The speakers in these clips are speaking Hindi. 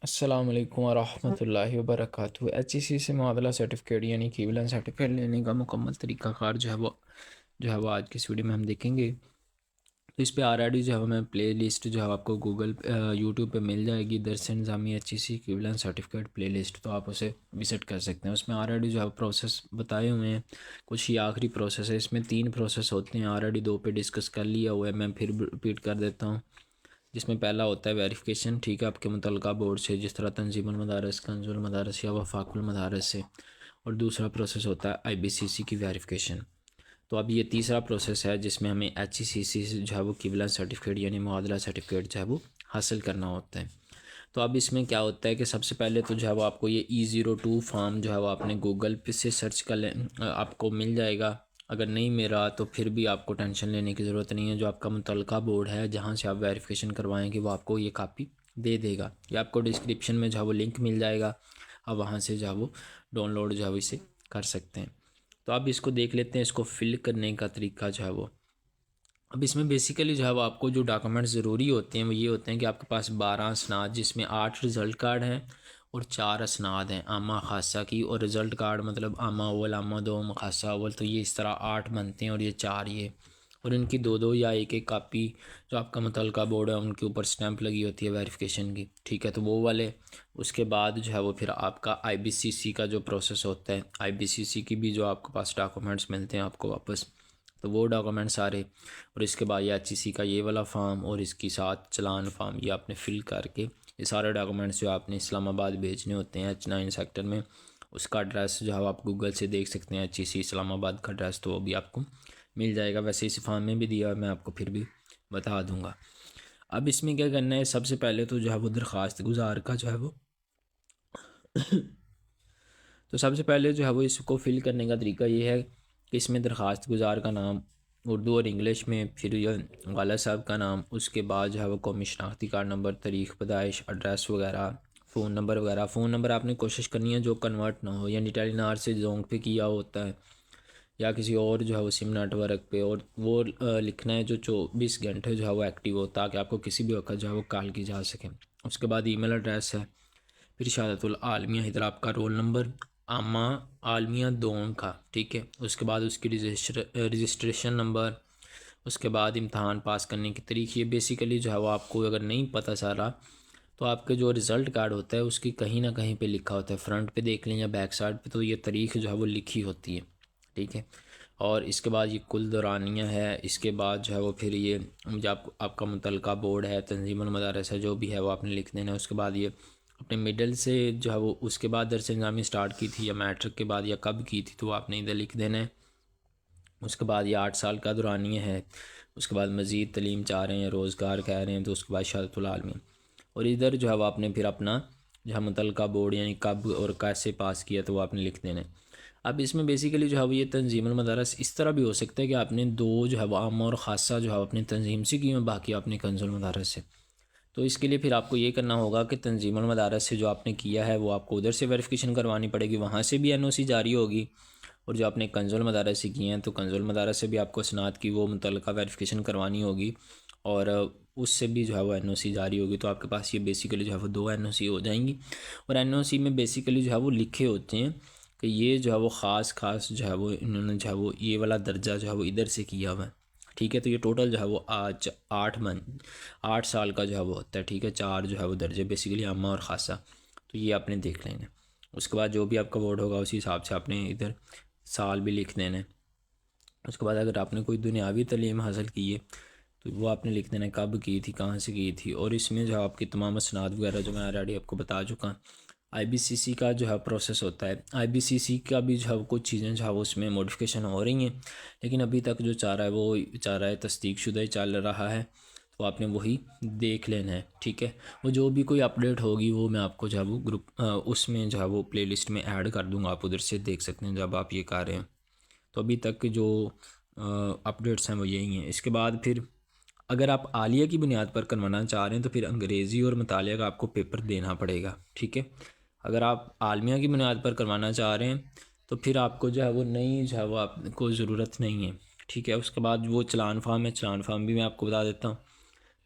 अस्सलाम वालेकुम वरहमतुल्लाहि वबरकातुहू। HEC से मुआदला सर्टिफ़िकेट यानी इक्विवेलेंट सर्टिफ़िकेट लेने का मुकम्मल तरीक़ाकार जो है वो आज की इस वीडियो में हम देखेंगे। तो इस पे ऑलरेडी जो है मैं प्ले लिस्ट जो है आपको गूगल यूट्यूब पे मिल जाएगी, दरस निज़ामी HEC equivalent certificate play list, तो आप उसे विज़िट कर सकते हैं। उसमें ऑलरेडी जो है प्रोसेस बताए हुए हैं, कुछ ही आखिरी प्रोसेस है। इसमें 3 प्रोसेस होते हैं, ऑलरेडी 2 पे डिस्कस कर लिया हुआ है, मैं फिर रिपीट कर देता हूँ। जिसमें पहला होता है वेरिफिकेशन, ठीक है, आपके मुतलका बोर्ड से, जिस तरह तंजीमुल मदारस, कंजुल मदारस या वफाकुल मदारस से। और दूसरा प्रोसेस होता है IBCC की वेरिफिकेशन। तो अब ये तीसरा प्रोसेस है जिसमें हमें HECC से जो है वो इक्विवेलेंट सर्टिफिकेट यानी मुआदला सर्टिफिकेट जो है वो हासिल करना होता है। तो अब इसमें क्या होता है कि सबसे पहले तो जो है वो आपको ये E02 फॉर्म जो है वो आपने गूगल पे से सर्च कर लें, आपको मिल जाएगा। अगर नहीं मिला तो फिर भी आपको टेंशन लेने की ज़रूरत नहीं है। जो आपका मुतलका बोर्ड है जहाँ से आप वेरिफिकेशन करवाएंगे वो आपको ये कापी दे देगा, या आपको डिस्क्रिप्शन में जो है वो लिंक मिल जाएगा, आप वहाँ से जो है वो डाउनलोड जो है वो इसे कर सकते हैं। तो आप इसको देख लेते हैं, इसको फिल करने का तरीका जो है वो। अब इसमें बेसिकली जो है वो आपको जो डॉक्यूमेंट्स ज़रूरी होते हैं वो ये होते हैं कि आपके पास 12 असनाद, जिसमें 8 रिज़ल्ट कार्ड हैं और 4 असनाद हैं आमा खासा की। और रिज़ल्ट कार्ड मतलब आमा अव्वल, आमा दोम, खासा अव्वल, तो ये इस तरह 8 बनते हैं और ये 4 ये। और इनकी दो दो या एक एक कापी जो आपका मुतलका बोर्ड है उनके ऊपर स्टैंप लगी होती है वेरिफिकेशन की, ठीक है, तो वो वाले। उसके बाद जो है वो फिर आपका IBCC का जो प्रोसेस होता है, IBCC की भी जो आपके पास डॉक्यूमेंट्स मिलते हैं आपको वापस, तो वो डॉक्यूमेंट सारे। और इसके बाद ये HEC का ये वाला फॉर्म और इसकी साथ चलान फॉर्म, ये आपने फ़िल करके ये सारे डॉक्यूमेंट्स जो आपने इस्लामाबाद भेजने होते हैं H9 सेक्टर में। उसका एड्रेस जो है आप गूगल से देख सकते हैं, HEC इस्लामाबाद का एड्रेस, तो वो भी आपको मिल जाएगा। वैसे इस फॉर्म में भी दिया है, मैं आपको फिर भी बता दूंगा। अब इसमें क्या करना है, सबसे पहले तो जो है वो दरख्वास्त गुजार का जो है वो तो सबसे पहले जो है वो इसको फिल करने का तरीका ये है कि इसमें दरख्वास्त गुजार का नाम उर्दू और इंग्लिश में, फिर ये वाला साहब का नाम, उसके बाद जो है वो कौमी शनाख्ती कार्ड नंबर, तारीख़ पैदाइश, एड्रेस वगैरह, फ़ोन नंबर वगैरह। फ़ोन नंबर आपने कोशिश करनी है जो कन्वर्ट ना हो, यानी टेलीनार से जोंग पे किया होता है या किसी और जो है वो सिम नेटवर्क पे, और वो लिखना है जो 24 घंटे जो है वो एक्टिव हो, ताकि आपको किसी भी वक्त जो है वो कॉल की जा सके। उसके बाद ईमेल एड्रेस है, फिर शहादतुल आलमिया, इधर आपका रोल नंबर, आमा आलमिया दोन का, ठीक है। उसके बाद उसकी रजिस्ट्रेशन नंबर, उसके बाद इम्तहान पास करने की तारीख। ये बेसिकली जो है वो आपको अगर नहीं पता सारा, तो आपके जो रिज़ल्ट कार्ड होता है उसकी कहीं ना कहीं पे लिखा होता है, फ्रंट पे देख लें या बैक साइड पे, तो ये तारीख जो है वो लिखी होती है, ठीक है। और इसके बाद ये कुल दौरानिया है। इसके बाद जो है वो फिर ये जब आपका मुतलका बोर्ड है, तंजीमुल मदारस है, जो भी है वो आपने लिख देना है। उसके बाद ये अपने मिडल से जो है वो, उसके बाद दरस निज़ामी स्टार्ट की थी या मैट्रिक के बाद या कब की थी, तो वो आपने इधर लिख देना है। उसके बाद ये 8 साल का दौरानिया है। उसके बाद मज़ीद तलीम चाह रहे हैं, रोज़गार कह रहे हैं, तो उसके बाद शहादतुल आलमी। और इधर जो है वो आपने फिर अपना जो है मुतलका बोर्ड यानी कब और कैसे पास किया, तो वो आपने लिख देना है। अब इसमें बेसिकली जो है वो ये तंजीमुल मदारस इस तरह भी हो सकता है कि आपने दो जो है वो आम और ख़ासा जो है अपनी तंजीम से की हैं, बाकी आपने कंजुल मदारस से। तो इसके लिए फिर आपको ये करना होगा कि तंजीमुल मदारस से जो आपने किया है वो आपको उधर से वेरिफिकेशन करवानी पड़ेगी, वहाँ से भी NOC जारी होगी। और जो आपने कंजुल मदारस से किए हैं तो कंजुल मदारस से भी आपको सनात की वो मुतलका वेरिफिकेशन करवानी होगी, और उससे भी जो है वो NOC जारी होगी। तो आपके पास ये बेसिकली जो है वो 2 NOC हो जाएंगी। और NOC में बेसिकली जो है वो लिखे होते हैं कि ये जो है वो ख़ास जो है वो इन्होंने जो है वो ये वाला दर्जा जो है वो इधर से किया हुआ है, ठीक है। तो ये टोटल जो है वो आज 8 साल का जो है वो होता है, ठीक है। 4 जो है वो दर्जे बेसिकली आमा और ख़ासा, तो ये आपने देख लेना है। उसके बाद जो भी आपका बोर्ड होगा उसी हिसाब से आपने इधर साल भी लिख देना है। उसके बाद अगर आपने कोई दुनियावी तालीम हासिल की है तो वो आपने लिख देना है, कब की थी, कहाँ से की थी। और इसमें जो आपकी तमाम असनाद वगैरह जो मैं ऑलरेडी आपको बता चुका। IBCC का जो है प्रोसेस होता है, IBCC का भी जो है कुछ चीज़ें जो है वो उसमें मॉडिफिकेशन हो रही हैं, लेकिन अभी तक जो चाह रहा है वो चाह रहा है तस्दीक शुदा ही चल रहा है, तो आपने वही देख लेना है, ठीक है। वो जो भी कोई अपडेट होगी वो मैं आपको जो है वो ग्रुप उसमें जो है वो प्लेलिस्ट में ऐड कर दूँगा, आप उधर से देख सकते हैं जब आप ये कर रहे हैं। तो अभी तक जो अपडेट्स हैं वो यही हैं। इसके बाद फिर अगर आप आलिया की बुनियाद पर करवाना चाह रहे हैं तो फिर अंग्रेज़ी और मुतालिया का आपको पेपर देना पड़ेगा, ठीक है। अगर आप आलमिया की बुनियाद पर करवाना चाह रहे हैं तो फिर आपको जो है वो नहीं जो है वो आपको ज़रूरत नहीं है, ठीक है। उसके बाद वो चलान फार्म है, चलान फार्म भी मैं आपको बता देता हूँ।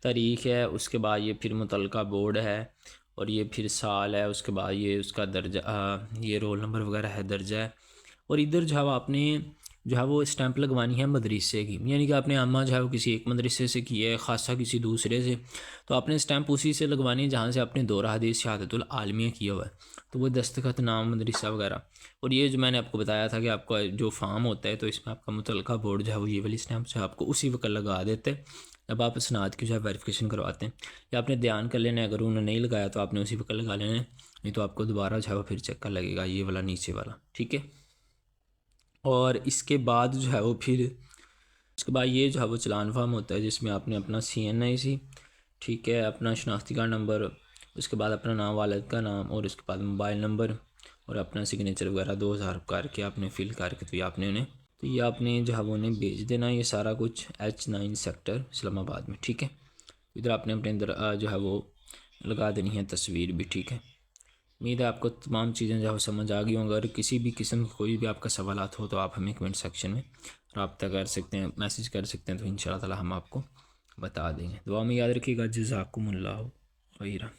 तारीख़ है, उसके बाद ये फिर मुतलका बोर्ड है, और ये फिर साल है, उसके बाद ये उसका दर्जा, ये रोल नंबर वगैरह है, दर्जा है। और इधर जो है वो आपने जो है वो स्टैंप लगवानी है मदरसे की, यानी कि आपने अम्मा जो है वो किसी एक मदरसे से की है, ख़ासा किसी दूसरे से, तो आपने स्टैंप उसी से लगवानी है जहाँ से आपने दोहरा हदीस शहादतुल आलमिया किया हुआ है, तो वो दस्तखत नाम मदरसा वगैरह। और ये जो मैंने आपको बताया था कि आपका जो फार्म होता है, तो इसमें आपका मुतलका बोर्ड जो है वो ये वाली स्टैंप जो है आपको उसी वक्त लगा देते हैं जब आप स्नात की जो है वेरिफिकेशन करवाते हैं। या आपने ध्यान कर लेना है, अगर उन्होंने नहीं लगाया तो आपने उसी वक्त लगा लेना है, नहीं तो आपको दोबारा जो है वो फिर चक्कर लगेगा, ये वाला नीचे वाला, ठीक है। और इसके बाद जो है वो फिर उसके बाद ये जो है वो चलान फार्म होता है जिसमें आपने अपना CNIC, ठीक है, अपना शनाख्ती कार्ड नंबर, उसके बाद अपना नाम, वालिद का नाम, और उसके बाद मोबाइल नंबर और अपना सिग्नेचर वगैरह 2000 करके आपने फ़िल करके तो ये आपने उन्हें, तो ये आपने जो है वो उन्हें भेज देना, ये सारा कुछ H9 सेक्टर इस्लामाबाद में, ठीक है। इधर आपने अपने अंदर जो है वो लगा देनी है तस्वीर भी, ठीक है। उम्मीद है आपको तमाम चीज़ें जो है समझ आ गई होंगी। अगर किसी भी किस्म की कोई भी आपका सवालात हो तो आप हमें कमेंट सेक्शन में रब्ता कर सकते हैं, मैसेज कर सकते हैं, तो इंशाअल्लाह ताला हम आपको बता देंगे। दुआ में याद रखिएगा। जज़ाकुमुल्लाह खैरा।